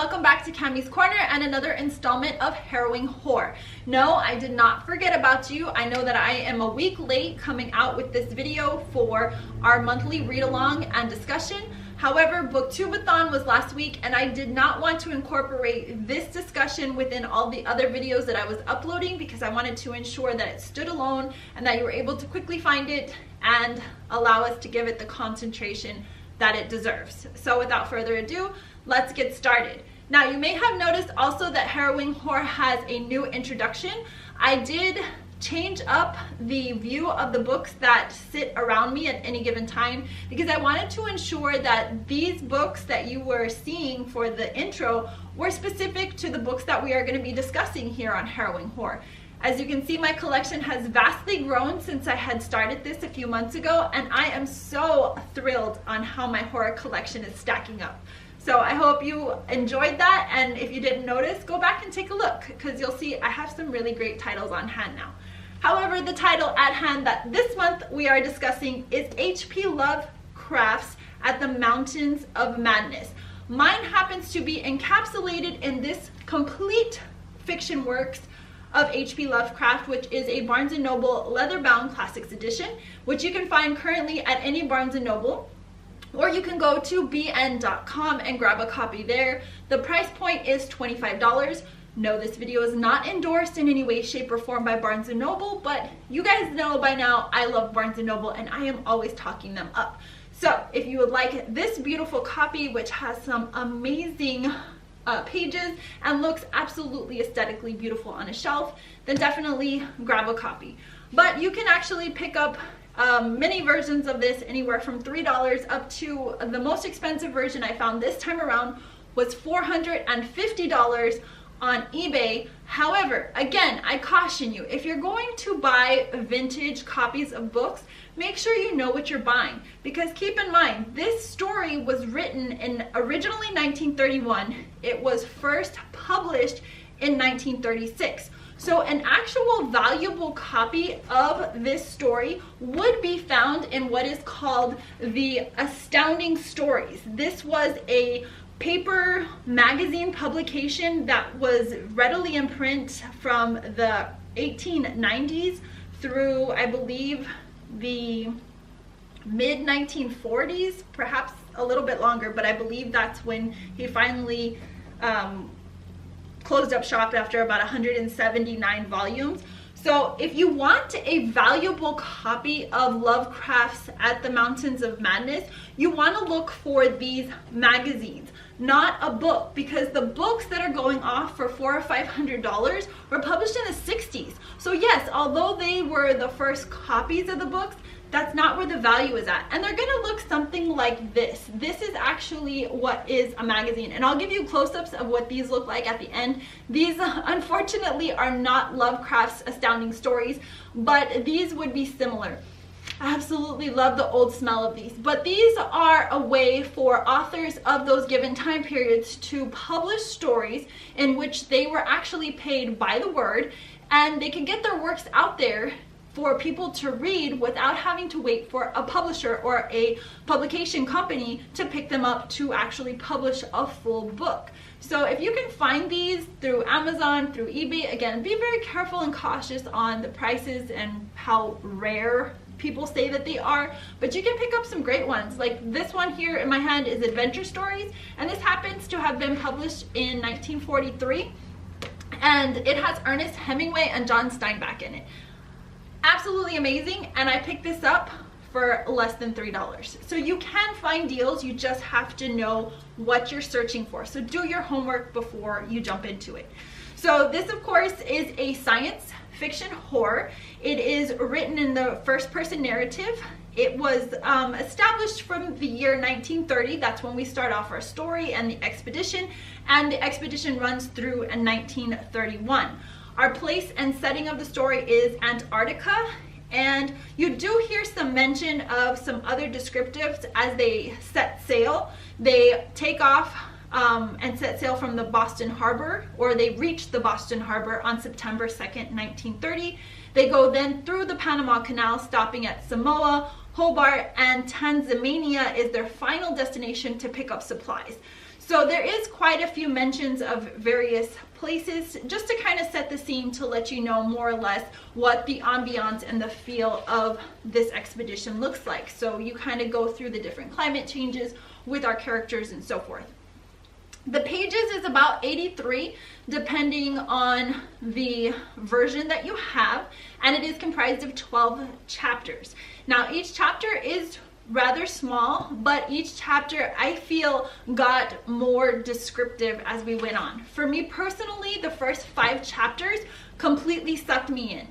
welcome back to Cammie's Corner and another installment of Harrowing Horror. No, I did not forget about you. I know that I am a week late coming out with this video for our monthly read-along and discussion. However, Booktubeathon was last week and I did not want to incorporate this discussion within all the other videos that I was uploading because I wanted to ensure that it stood alone and that you were able to quickly find it and allow us to give it the concentration that it deserves. So without further ado, let's get started. Now, you may have noticed also that Harrowing Horror has a new introduction. I did change up the view of the books that sit around me at any given time because I wanted to ensure that these books that you were seeing for the intro were specific to the books that we are going to be discussing here on Harrowing Horror. As you can see, my collection has vastly grown since I had started this a few months ago, and I am so thrilled on how my horror collection is stacking up. So I hope you enjoyed that, and if you didn't notice, go back and take a look because you'll see I have some really great titles on hand now. However, the title at hand that this month we are discussing is H.P. Lovecraft's At the Mountains of Madness. Mine happens to be encapsulated in this complete fiction works of H.P. Lovecraft, which is a Barnes & Noble leather-bound classics edition, which you can find currently at any Barnes & Noble, or you can go to bn.com and grab a copy there. The price point is $25. No, this video is not endorsed in any way, shape, or form by Barnes & Noble, but you guys know by now I love Barnes & Noble and I am always talking them up. So if you would like this beautiful copy, which has some amazing pages and looks absolutely aesthetically beautiful on a shelf, then definitely grab a copy. But you can actually pick up many versions of this, anywhere from $3 up to the most expensive version I found this time around was $450 on eBay. However, again, I caution you, if you're going to buy vintage copies of books, make sure you know what you're buying, because keep in mind, this story was written in originally 1931. It was first published in 1936. So an actual valuable copy of this story would be found in what is called the Astounding Stories. This was a paper magazine publication that was readily in print from the 1890s through, I believe, the mid-1940s, perhaps a little bit longer, but I believe that's when he finally closed up shop after about 179 volumes. So if you want a valuable copy of Lovecraft's At the Mountains of Madness, you want to look for these magazines, not a book, because the books that are going off for $400 or $500 were published in the 60s. So yes, although they were the first copies of the books, that's not where the value is at. And they're gonna look something like this. This is actually what is a magazine. And I'll give you close-ups of what these look like at the end. These, unfortunately, are not Lovecraft's Astounding Stories, but these would be similar. I absolutely love the old smell of these, but these are a way for authors of those given time periods to publish stories in which they were actually paid by the word, and they can get their works out there for people to read without having to wait for a publisher or a publication company to pick them up to actually publish a full book. So if you can find these through Amazon, through eBay, again, be very careful and cautious on the prices and how rare people say that they are, but you can pick up some great ones. Like this one here in my hand is Adventure Stories, and this happens to have been published in 1943, and it has Ernest Hemingway and John Steinbeck in it. Absolutely amazing, and I picked this up for less than $3. So you can find deals, you just have to know what you're searching for. So do your homework before you jump into it. So this, of course, is a science fiction horror. It is written in the first-person narrative. It was established from the year 1930. That's when we start off our story and the expedition, and the expedition runs through 1931. Our place and setting of the story is Antarctica, and you do hear some mention of some other descriptives as they set sail. They take off and set sail from the Boston Harbor, or they reach the Boston Harbor on September 2nd, 1930. They go then through the Panama Canal, stopping at Samoa, Hobart, and Tasmania is their final destination to pick up supplies. So there is quite a few mentions of various places just to kind of set the scene to let you know more or less what the ambiance and the feel of this expedition looks like. So you kind of go through the different climate changes with our characters and so forth. The pages is about 83 depending on the version that you have, and it is comprised of 12 chapters. Now each chapter is rather small, but each chapter I feel got more descriptive as we went on. For me personally, the first 5 chapters completely sucked me in.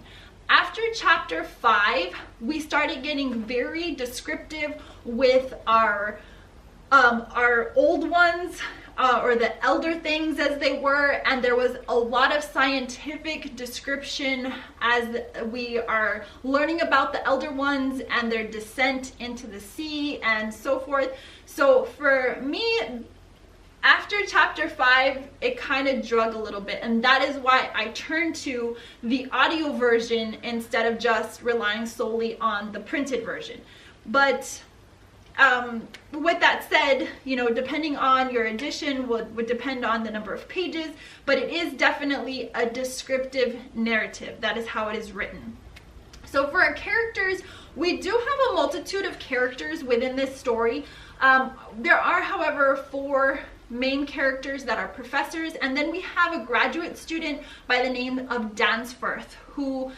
After chapter 5, we started getting very descriptive with our old ones, or the elder things as they were, and there was a lot of scientific description as we are learning about the elder ones and their descent into the sea and so forth. So for me, after chapter 5, it kind of drug a little bit, and that is why I turned to the audio version instead of just relying solely on the printed version. But with that said, you know, depending on your edition would depend on the number of pages, but it is definitely a descriptive narrative. That is how it is written. So for our characters, we do have a multitude of characters within this story. There are, however, 4 main characters that are professors, and then we have a graduate student by the name of Dansforth, who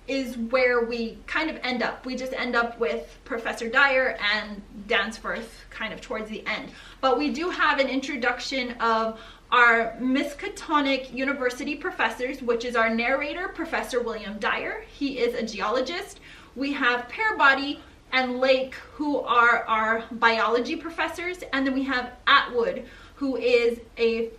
is where we kind of end up. We just end up with Professor Dyer and Dansforth kind of towards the end. But we do have an introduction of our Miskatonic University professors, which is our narrator, Professor William Dyer. He is a geologist. We have Peabody and Lake, who are our biology professors. And then we have Atwood, who is a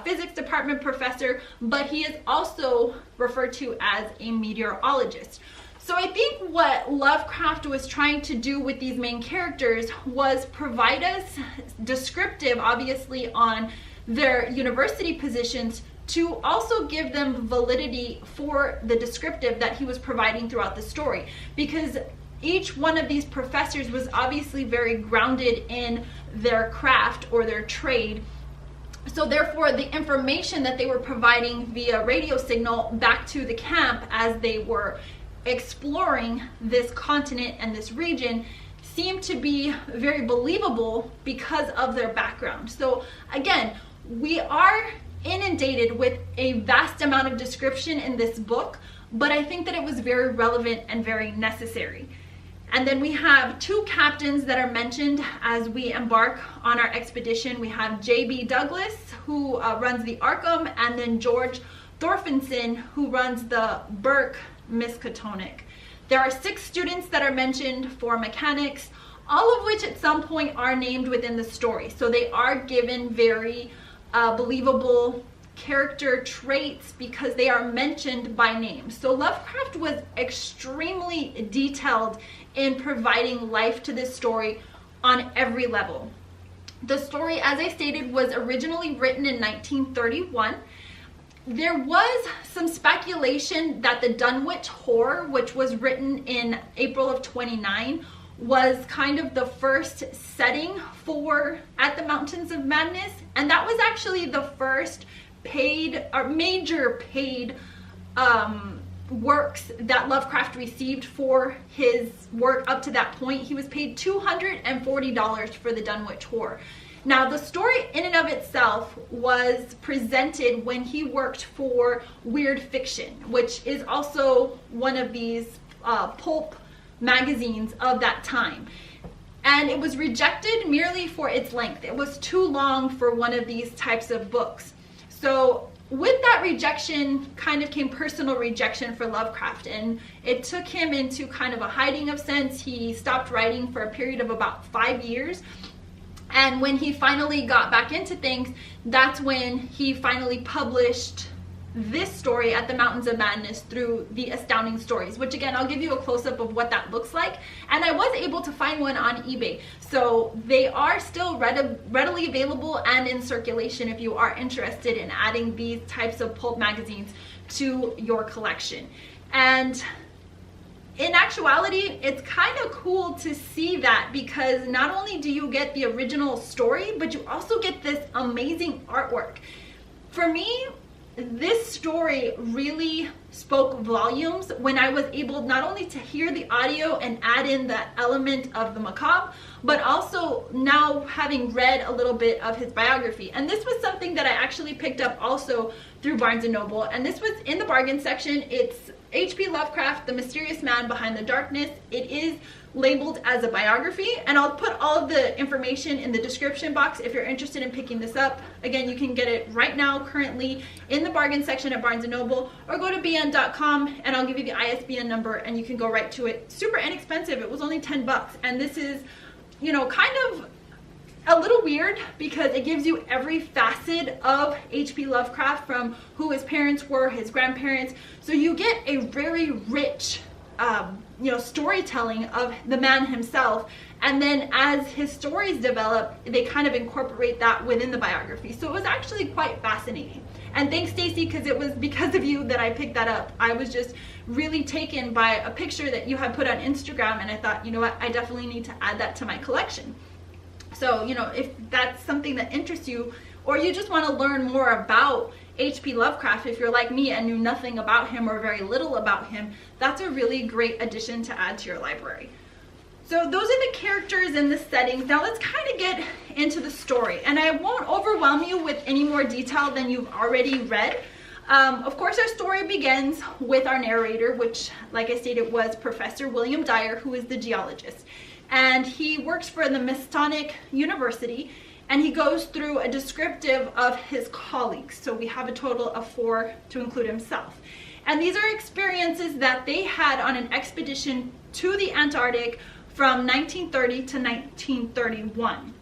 physics department professor, but he is also referred to as a meteorologist. So I think what Lovecraft was trying to do with these main characters was provide us descriptive, obviously, on their university positions, to also give them validity for the descriptive that he was providing throughout the story. Because each one of these professors was obviously very grounded in their craft or their trade. So therefore, the information that they were providing via radio signal back to the camp as they were exploring this continent and this region seemed to be very believable because of their background. So again, we are inundated with a vast amount of description in this book, but I think that it was very relevant and very necessary. And then we have 2 captains that are mentioned as we embark on our expedition. We have J.B. Douglas, who runs the Arkham, and then George Thorfinson, who runs the Burke Miskatonic. There are 6 students that are mentioned for mechanics, all of which at some point are named within the story. So they are given very believable character traits because they are mentioned by name. So Lovecraft was extremely detailed in providing life to this story on every level. The story, as I stated, was originally written in 1931. There was some speculation that the Dunwich Horror, which was written in April of 29, was kind of the first setting for At the Mountains of Madness, and that was actually the first paid or major paid works that Lovecraft received for his work up to that point. He was paid $240 for the Dunwich Horror. Now, the story in and of itself was presented when he worked for Weird Fiction, which is also one of these pulp magazines of that time. And it was rejected merely for its length. It was too long for one of these types of books. So with that rejection kind of came personal rejection for Lovecraft, and it took him into kind of a hiding of sense. He stopped writing for a period of about 5 years. And when he finally got back into things, that's when he finally published this story, At the Mountains of Madness, through the Astounding Stories, which again, I'll give you a close-up of what that looks like. And I was able to find one on eBay. So they are still readily available and in circulation if you are interested in adding these types of pulp magazines to your collection. And in actuality, it's kind of cool to see that, because not only do you get the original story, but you also get this amazing artwork. For me, this story really spoke volumes when I was able not only to hear the audio and add in the element of the macabre, but also now having read a little bit of his biography. And this was something that I actually picked up also through Barnes & Noble, and this was in the bargain section. It's H.P. Lovecraft, The Mysterious Man Behind the Darkness. It is labeled as a biography, and I'll put all of the information in the description box if you're interested in picking this up. Again, you can get it right now currently in the bargain section at Barnes & Noble, or go to bn.com and I'll give you the ISBN number and you can go right to it. Super inexpensive. It was only 10 bucks, and this is, you know, kind of a little weird because it gives you every facet of H.P. Lovecraft, from who his parents were, his grandparents. So you get a very rich you know, storytelling of the man himself, and then as his stories develop, they kind of incorporate that within the biography. So it was actually quite fascinating. And thanks, Stacy, because it was because of you that I picked that up. I was just really taken by a picture that you had put on Instagram, and I thought, you know what, I definitely need to add that to my collection. So, you know, if that's something that interests you, or you just want to learn more about H.P. Lovecraft, if you're like me and knew nothing about him or very little about him, that's a really great addition to add to your library. So those are the characters and the settings. Now let's kind of get into the story, and I won't overwhelm you with any more detail than you've already read. Of course, our story begins with our narrator, which, like I stated, was Professor William Dyer, who is the geologist. And he works for the Masonic University, and he goes through a descriptive of his colleagues. So we have a total of 4 to include himself. And these are experiences that they had on an expedition to the Antarctic from 1930 to 1931.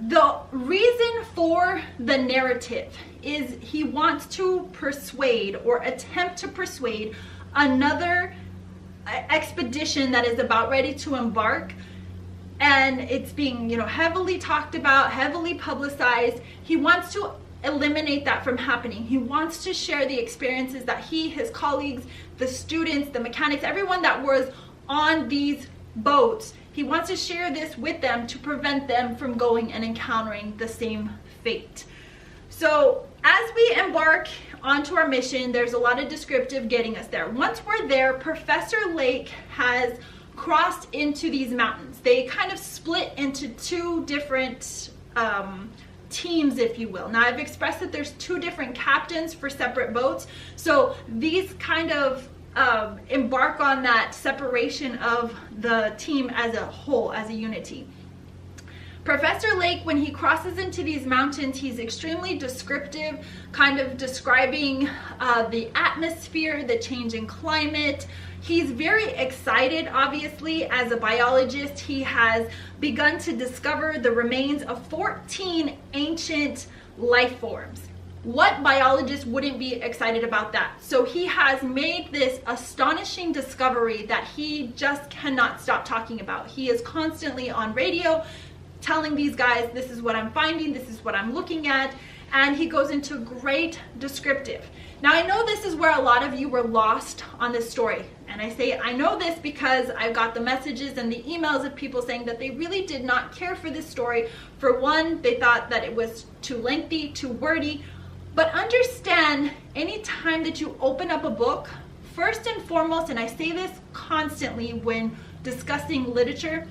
The reason for the narrative is he wants to persuade, or attempt to persuade, another expedition that is about ready to embark, and it's being, you know, heavily talked about, heavily publicized. He wants to eliminate that from happening. He wants to share the experiences that he, his colleagues, the students, the mechanics, everyone that was on these boats, he wants to share this with them to prevent them from going and encountering the same fate. So as we embark onto our mission, there's a lot of descriptive getting us there. Once we're there, Professor Lake has crossed into these mountains. They kind of split into 2 different teams, if you will. Now, I've expressed that there's 2 different captains for separate boats, so these kind of embark on that separation of the team as a whole, as a unity. Professor Lake, when he crosses into these mountains, he's extremely descriptive, kind of describing the atmosphere, the change in climate. He's very excited, obviously. As a biologist, he has begun to discover the remains of 14 ancient life forms. What biologist wouldn't be excited about that? So he has made this astonishing discovery that he just cannot stop talking about. He is constantly on radio telling these guys, this is what I'm finding, this is what I'm looking at, and he goes into great descriptive. Now, I know this is where a lot of you were lost on this story, and I say I know this because I've got the messages and the emails of people saying that they really did not care for this story. For one, they thought that it was too lengthy, too wordy. But understand, any time that you open up a book, first and foremost, and I say this constantly when discussing literature,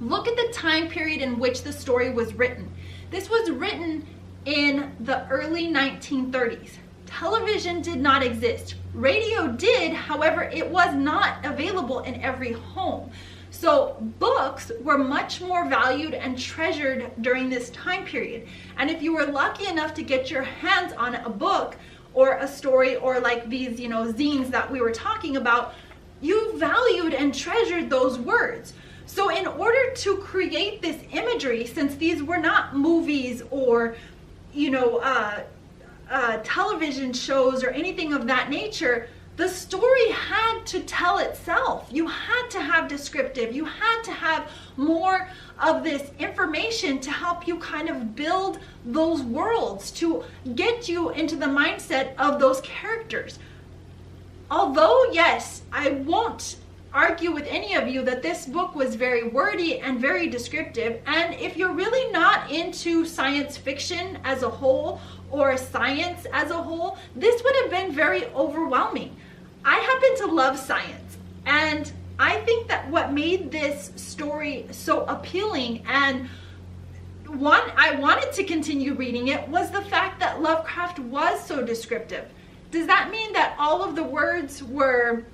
look at the time period in which the story was written. This was written in the early 1930s. Television did not exist. Radio did, however, it was not available in every home. So books were much more valued and treasured during this time period. And if you were lucky enough to get your hands on a book or a story, or like these, you know, zines that we were talking about, you valued and treasured those words. So in order to create this imagery, since these were not movies or, you know, television shows or anything of that nature, the story had to tell itself. You had to have descriptive. You had to have more of this information to help you kind of build those worlds, to get you into the mindset of those characters. although, yes, I won't argue with any of you that this book was very wordy and very descriptive, and if you're really not into science fiction as a whole or science as a whole, this would have been very overwhelming. I happen to love science, and I think that what made this story so appealing and I wanted to continue reading it was the fact that Lovecraft was so descriptive. Does that mean that all of the words were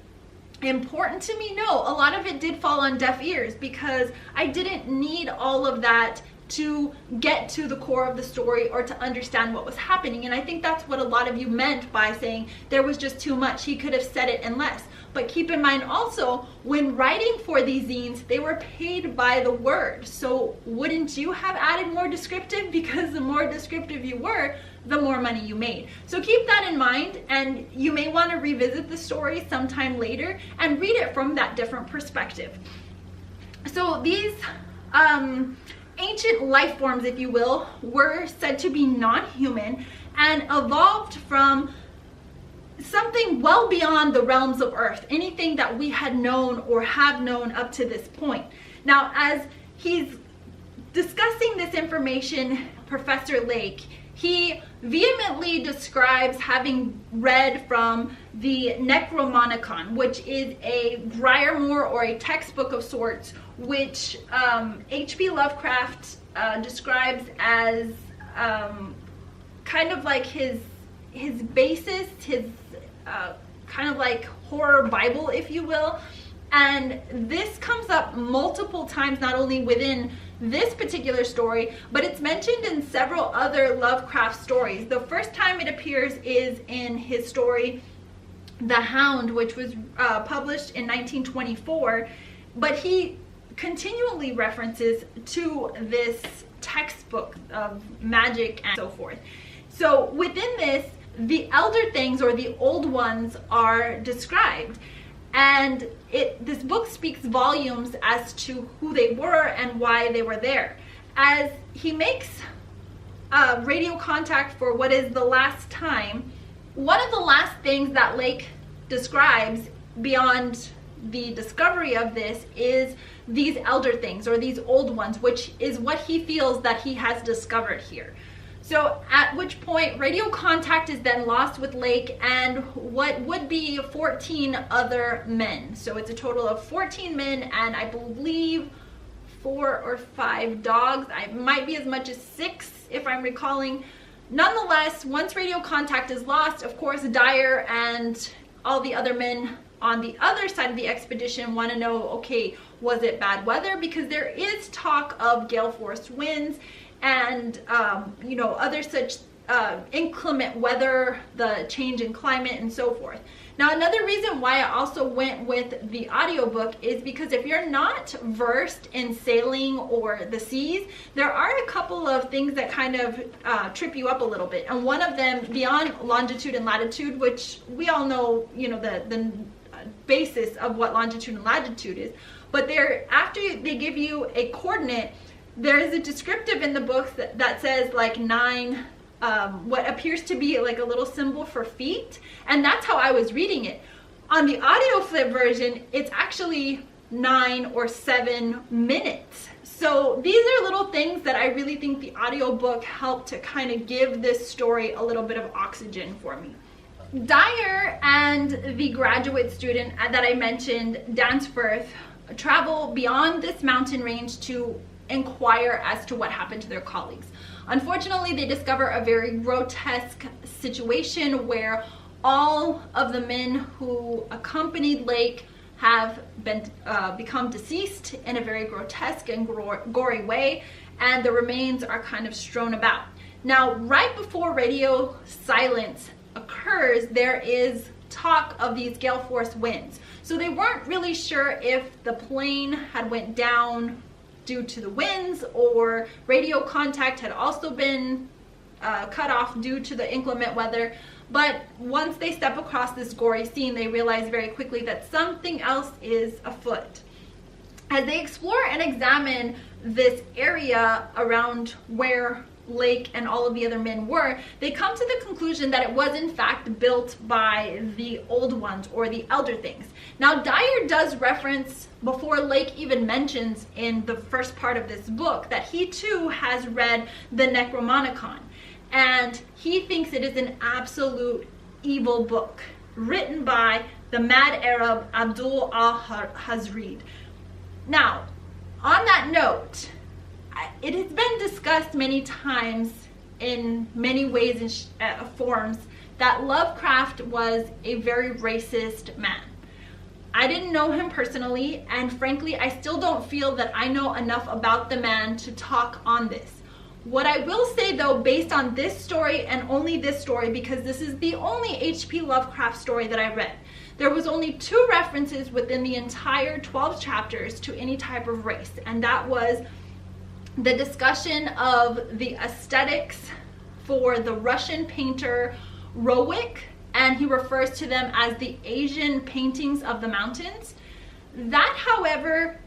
important to me? No, a lot of it did fall on deaf ears because I didn't need all of that to get to the core of the story or to understand what was happening. And I think that's what a lot of you meant by saying there was just too much. He could have said it in less. But keep in mind also, when writing for these zines, they were paid by the word. So wouldn't you have added more descriptive? Because the more descriptive you were, the more money you made. So keep that in mind, and you may want to revisit the story sometime later and read it from that different perspective. So these ancient life forms, if you will, were said to be non-human and evolved from something well beyond the realms of Earth, anything that we had known or have known up to this point. Now, as he's discussing this information, Professor Lake, he vehemently describes having read from the Necromonicon, which is a Grimoire or a textbook of sorts, which H.P. Lovecraft describes as kind of like his basis, his kind of like horror Bible, if you will. And this comes up multiple times, not only within this particular story, but it's mentioned in several other Lovecraft stories. The first time it appears is in his story, The Hound, which was published in 1924, but he continually references to this textbook of magic and so forth. So within this, the elder things, or the old ones, are described, and this book speaks volumes as to who they were and why they were there. As he makes radio contact for what is the last time, one of the last things that Lake describes beyond the discovery of this is these elder things, or these old ones, which is what he feels that he has discovered here. So at which point radio contact is then lost with Lake and what would be 14 other men. So it's a total of 14 men and I believe 4 or 5 dogs. I might be as much as 6 if I'm recalling. Nonetheless, once radio contact is lost, of course Dyer and all the other men on the other side of the expedition want to know, okay, was it bad weather? Because there is talk of gale force winds and you know, other such inclement weather, the change in climate and so forth. Now, another reason why I also went with the audiobook is because if you're not versed in sailing or the seas, there are a couple of things that kind of trip you up a little bit. And one of them, beyond longitude and latitude, which we all know, you know, the basis of what longitude and latitude is, but after they give you a coordinate, there is a descriptive in the book that says like 9, what appears to be like a little symbol for feet, and that's how I was reading it. On the audio flip version, it's actually 9 or 7 minutes. So these are little things that I really think the audiobook helped to kind of give this story a little bit of oxygen for me. Dyer and the graduate student that I mentioned, Dansforth, travel beyond this mountain range to inquire as to what happened to their colleagues. Unfortunately, they discover a very grotesque situation where all of the men who accompanied Lake have become deceased in a very grotesque and gory way, and the remains are kind of strewn about. Now, right before radio silence occurs, there is talk of these gale force winds. So they weren't really sure if the plane had went down due to the winds or radio contact had also been cut off due to the inclement weather. But once they step across this gory scene, they realize very quickly that something else is afoot. As they explore and examine this area around where Lake and all of the other men were, they come to the conclusion that it was in fact built by the old ones or the elder things. Now Dyer does reference, before Lake even mentions in the first part of this book, that he too has read the Necronomicon, and he thinks it is an absolute evil book written by the mad Arab Abdul al-Hazred. Now, on that note, it has been discussed many times in many ways and forms that Lovecraft was a very racist man. I didn't know him personally, and frankly, I still don't feel that I know enough about the man to talk on this. What I will say though, based on this story and only this story, because this is the only H.P. Lovecraft story that I read, there was only 2 references within the entire 12 chapters to any type of race, and that was the discussion of the aesthetics for the Russian painter Rowick, and he refers to them as the Asian paintings of the mountains. That, however,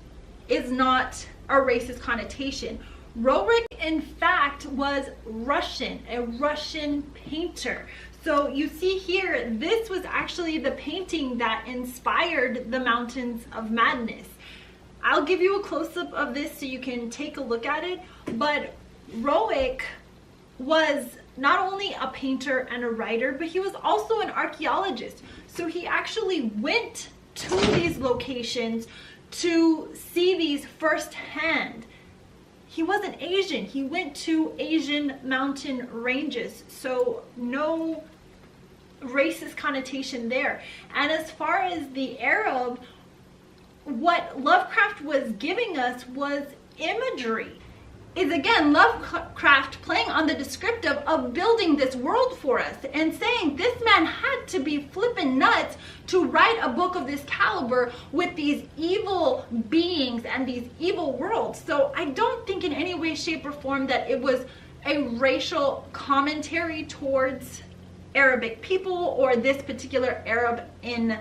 is not a racist connotation. Rowick, in fact, was Russian, a Russian painter. So you see here, this was actually the painting that inspired the Mountains of Madness. I'll give you a close-up of this so you can take a look at it, but Rowick was not only a painter and a writer, but he was also an archaeologist. So he actually went to these locations to see these firsthand. He wasn't Asian, he went to Asian mountain ranges, so no racist connotation there. And as far as the Arab, what Lovecraft was giving us was imagery. Is again Lovecraft playing on the descriptive of building this world for us and saying this man had to be flippin' nuts to write a book of this caliber with these evil beings and these evil worlds. So I don't think in any way, shape, or form that it was a racial commentary towards Arabic people or this particular Arab in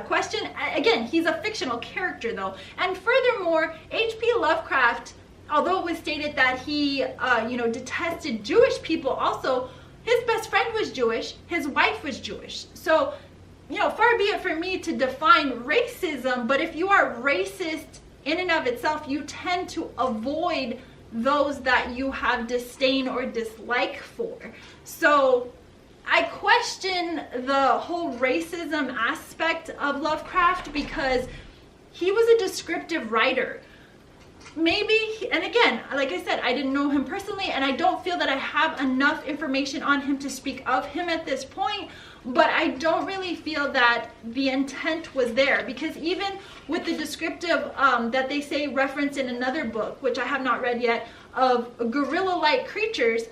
question. Again, he's a fictional character though. And furthermore, H.P. Lovecraft, although it was stated that he, detested Jewish people, also his best friend was Jewish, his wife was Jewish. So, far be it for me to define racism, but if you are racist in and of itself, you tend to avoid those that you have disdain or dislike for. So I question the whole racism aspect of Lovecraft because he was a descriptive writer. Maybe, and again, like I said, I didn't know him personally, and I don't feel that I have enough information on him to speak of him at this point, but I don't really feel that the intent was there, because even with the descriptive that they say referenced in another book, which I have not read yet, of gorilla-like creatures,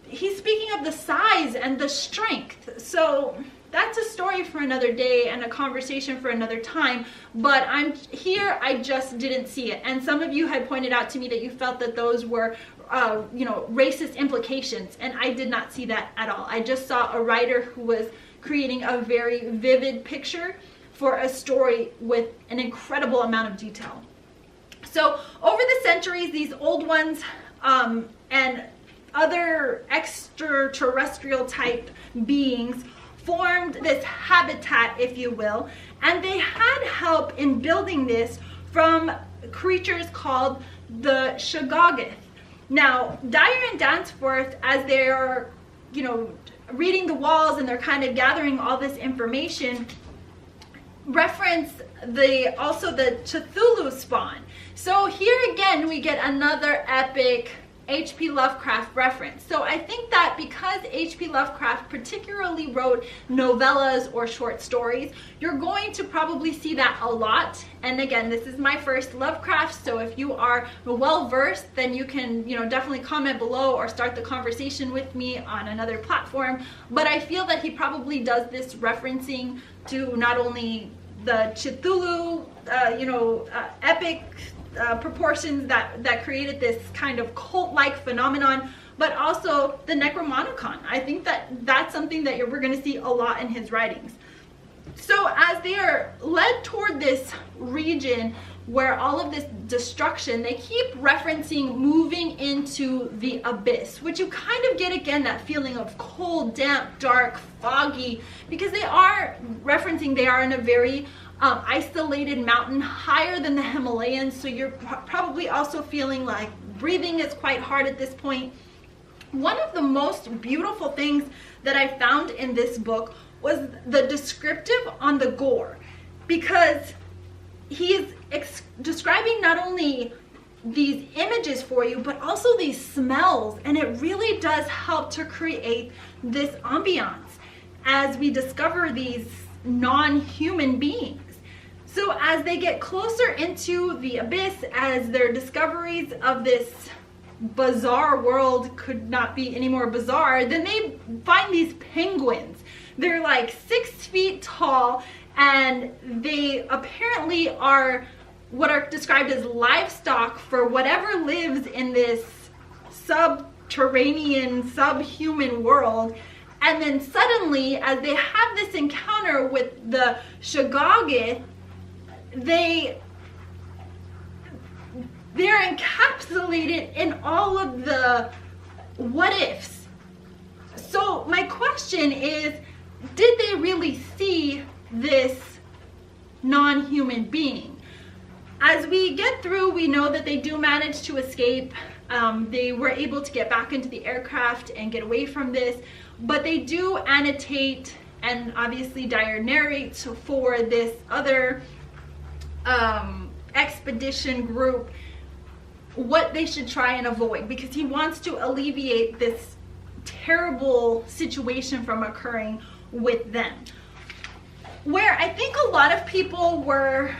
he's speaking of the size and the strength. So that's a story for another day and a conversation for another time, but I just didn't see it. And some of you had pointed out to me that you felt that those were racist implications, and I did not see that at all. I just saw a writer who was creating a very vivid picture for a story with an incredible amount of detail. So over the centuries, these old ones and other extraterrestrial type beings formed this habitat, if you will, and they had help in building this from creatures called the Shoggoth. Now, Dyer and Danforth, as they're, reading the walls and they're kind of gathering all this information, reference also the Cthulhu spawn. So here again, we get another epic H.P. Lovecraft reference. So I think that because H.P. Lovecraft particularly wrote novellas or short stories, you're going to probably see that a lot. And again, this is my first Lovecraft, so if you are well versed, then you can, definitely comment below or start the conversation with me on another platform. But I feel that he probably does this referencing to not only the Cthulhu, epic proportions that created this kind of cult-like phenomenon, but also the Necronomicon. I think that that's something that we're going to see a lot in his writings. So as they are led toward this region where all of this destruction, they keep referencing moving into the abyss, which you kind of get again that feeling of cold, damp, dark, foggy, because they are referencing they are in a very isolated mountain higher than the Himalayas, so you're probably also feeling like breathing is quite hard at this point. One of the most beautiful things that I found in this book was the descriptive on the gore, because he's describing not only these images for you, but also these smells, and it really does help to create this ambiance as we discover these non-human beings. So as they get closer into the abyss, as their discoveries of this bizarre world could not be any more bizarre, then they find these penguins. They're like 6 feet tall, and they apparently are what are described as livestock for whatever lives in this subterranean, subhuman world. And then suddenly, as they have this encounter with the Shoggoth, they're encapsulated in all of the what ifs. So my question is, did they really see this non-human being? As we get through, we know that they do manage to escape. They were able to get back into the aircraft and get away from this, but they do annotate, and obviously Dyer narrates for this other expedition group what they should try and avoid, because he wants to alleviate this terrible situation from occurring with them. Where I think a lot of people were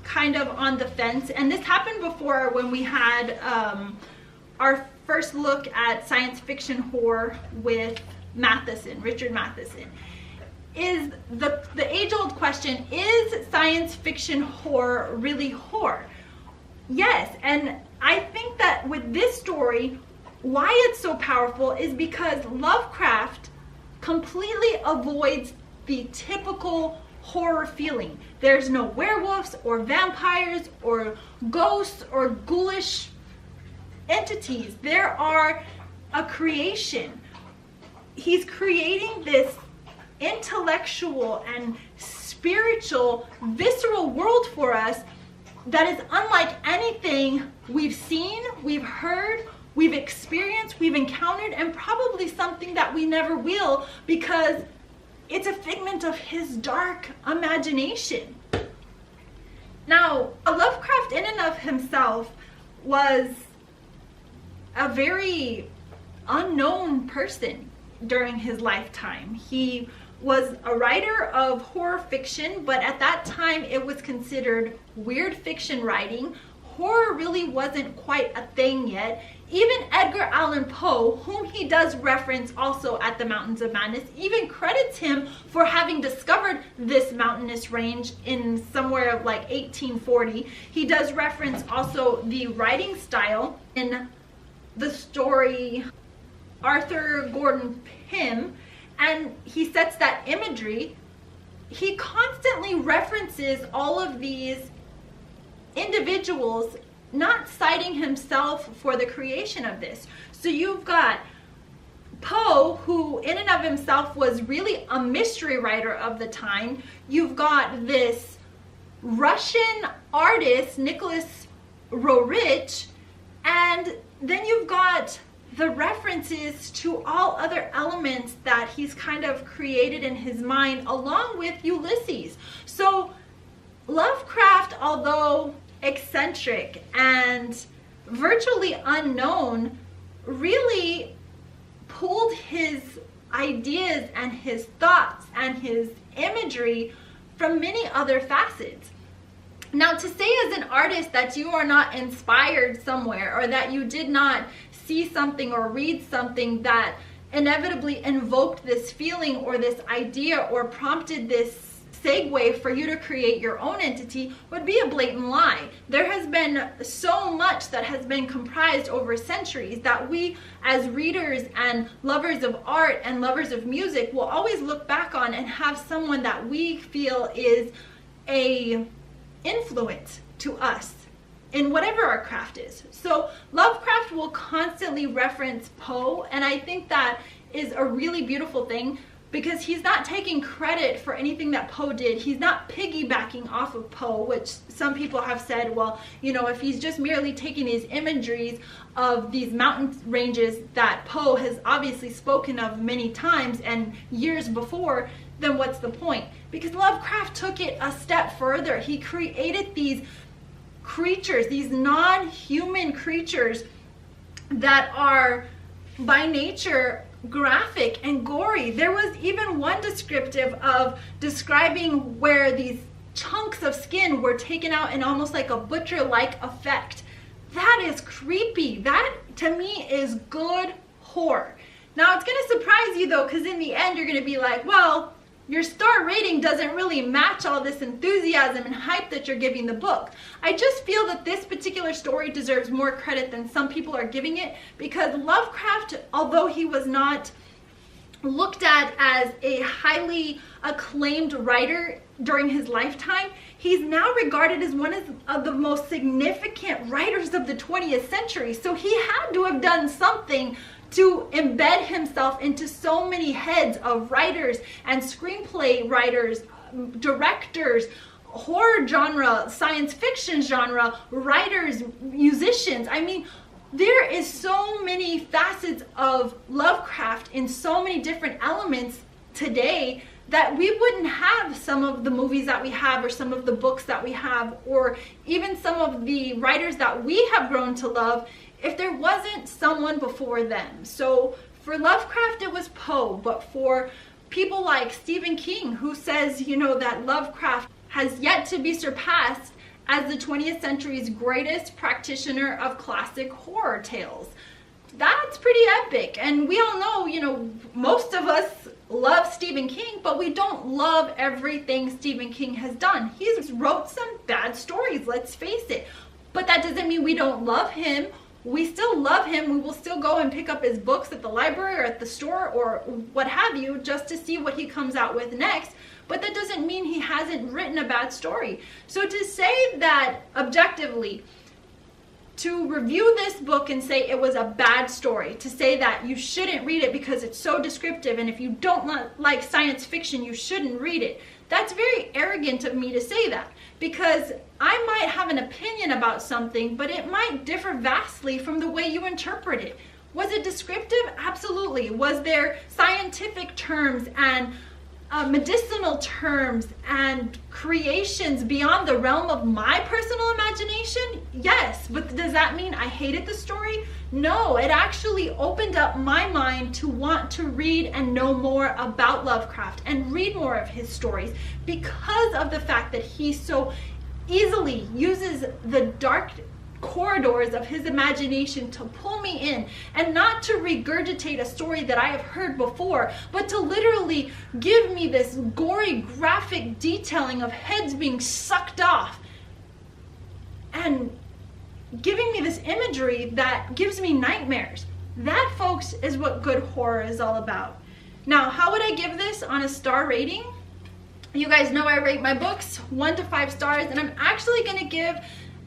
kind of on the fence, and this happened before when we had our first look at science fiction horror with Richard Matheson, is the age-old question, is science fiction horror really horror? Yes, and I think that with this story, why it's so powerful is because Lovecraft completely avoids the typical horror feeling. There's no werewolves or vampires or ghosts or ghoulish entities. There are a creation. He's creating this intellectual and spiritual, visceral world for us that is unlike anything we've seen, we've heard, we've experienced, we've encountered, and probably something that we never will, because it's a figment of his dark imagination. Now, Lovecraft in and of himself was a very unknown person during his lifetime. He was a writer of horror fiction, but at that time it was considered weird fiction writing. Horror really wasn't quite a thing yet. Even Edgar Allan Poe, whom he does reference also at the Mountains of Madness, even credits him for having discovered this mountainous range in somewhere of like 1840. He does reference also the writing style in the story Arthur Gordon Pym, and he sets that imagery. He constantly references all of these individuals, not citing himself for the creation of this. So you've got Poe, who in and of himself was really a mystery writer of the time. You've got this Russian artist, Nicholas Roerich, and then you've got the references to all other elements that he's kind of created in his mind, along with Ulysses. So Lovecraft, although eccentric and virtually unknown, really pulled his ideas and his thoughts and his imagery from many other facets. Now, to say as an artist that you are not inspired somewhere, or that you did not see something or read something that inevitably invoked this feeling or this idea or prompted this segue for you to create your own entity, would be a blatant lie. There has been so much that has been comprised over centuries that we as readers and lovers of art and lovers of music will always look back on and have someone that we feel is a influence to us in whatever our craft is. So Lovecraft will constantly reference Poe, and I think that is a really beautiful thing, because he's not taking credit for anything that Poe did. He's not piggybacking off of Poe, which some people have said, well, you know, if he's just merely taking these imageries of these mountain ranges that Poe has obviously spoken of many times and years before, then what's the point? Because Lovecraft took it a step further. He created these creatures, these non-human creatures that are by nature graphic and gory. There was even one descriptive of describing where these chunks of skin were taken out in almost like a butcher-like effect. That is creepy. That to me is good horror. Now it's going to surprise you though, because in the end you're going to be like, well, your star rating doesn't really match all this enthusiasm and hype that you're giving the book. I just feel that this particular story deserves more credit than some people are giving it, because Lovecraft, although he was not looked at as a highly acclaimed writer during his lifetime, he's now regarded as one of the most significant writers of the 20th century. So he had to have done something to embed himself into so many heads of writers and screenplay writers, directors, horror genre, science fiction genre, writers, musicians. I mean, there is so many facets of Lovecraft in so many different elements today that we wouldn't have some of the movies that we have, or some of the books that we have, or even some of the writers that we have grown to love, if there wasn't someone before them. So for Lovecraft, it was Poe, but for people like Stephen King, who says, you know, that Lovecraft has yet to be surpassed as the 20th century's greatest practitioner of classic horror tales. That's pretty epic. And we all know, you know, most of us love Stephen King, but we don't love everything Stephen King has done. He's wrote some bad stories, let's face it. But that doesn't mean we don't love him. We still love him. We will still go and pick up his books at the library or at the store or what have you, just to see what he comes out with next. But that doesn't mean he hasn't written a bad story. So to say that objectively, to review this book and say it was a bad story, to say that you shouldn't read it because it's so descriptive, and if you don't like science fiction, you shouldn't read it, that's very arrogant of me to say that, because I might have an opinion about something, but it might differ vastly from the way you interpret it. Was it descriptive? Absolutely. Was there scientific terms and medicinal terms and creations beyond the realm of my personal imagination? Yes, but does that mean I hated the story? No, it actually opened up my mind to want to read and know more about Lovecraft and read more of his stories, because of the fact that he so easily uses the dark corridors of his imagination to pull me in, and not to regurgitate a story that I have heard before, but to literally give me this gory graphic detailing of heads being sucked off, and giving me this imagery that gives me nightmares. That, folks, is what good horror is all about. Now, how would I give this on a star rating? You guys know I rate my books 1 to 5 stars, and I'm actually going to give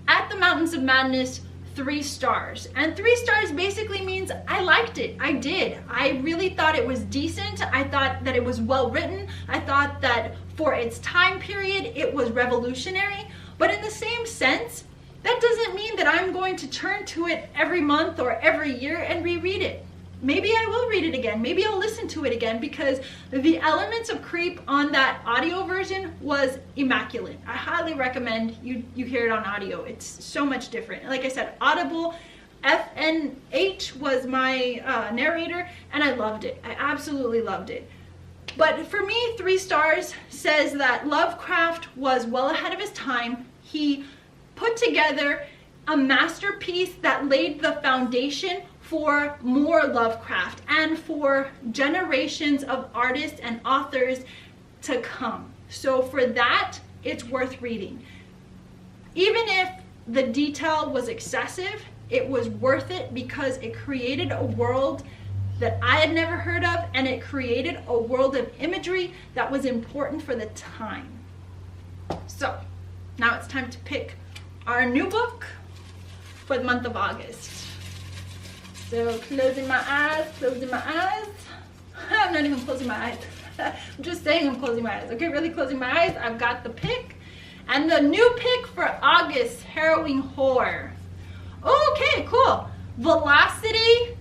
At the Mountains of Madness 3 stars. And 3 stars basically means I liked it. I did. I really thought it was decent. I thought that it was well written. I thought that for its time period, it was revolutionary. But in the same sense, that doesn't mean that I'm going to turn to it every month or every year and reread it. Maybe I will read it again. Maybe I'll listen to it again, because the elements of creep on that audio version was immaculate. I highly recommend you hear it on audio. It's so much different. Like I said, Audible, FNH was my narrator, and I loved it. I absolutely loved it. But for me, 3 stars says that Lovecraft was well ahead of his time. He put together a masterpiece that laid the foundation for more Lovecraft and for generations of artists and authors to come. So for that, it's worth reading. Even if the detail was excessive, it was worth it, because it created a world that I had never heard of, and it created a world of imagery that was important for the time. So now it's time to pick our new book for the month of August. So closing my eyes, closing my eyes. I'm not even closing my eyes. I'm just saying I'm closing my eyes. Okay, really closing my eyes. I've got the pick. And the new pick for August, Harrowing Horror. Okay, cool. Velocity,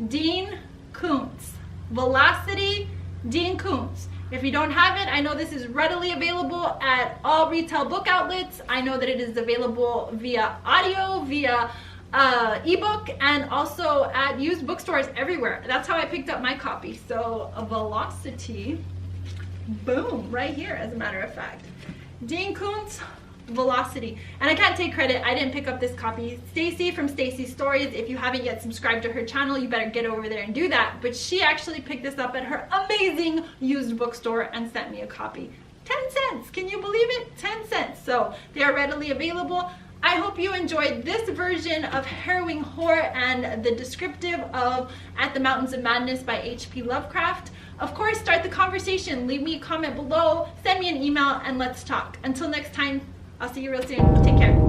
Dean Koontz. Velocity, Dean Koontz. If you don't have it, I know this is readily available at all retail book outlets. I know that it is available via audio, via ebook, and also at used bookstores everywhere. That's how I picked up my copy. So a Velocity, boom, right here, as a matter of fact. Dean Koontz, Velocity. And I can't take credit, I didn't pick up this copy. Stacy from Stacy's Stories, if you haven't yet subscribed to her channel, you better get over there and do that. But she actually picked this up at her amazing used bookstore and sent me a copy. 10 cents, can you believe it? 10 cents. So they are readily available. I hope you enjoyed this version of Harrowing Horror and the descriptive of At the Mountains of Madness by H.P. Lovecraft. Of course, start the conversation. Leave me a comment below, send me an email, and let's talk. Until next time, I'll see you real soon. Take care.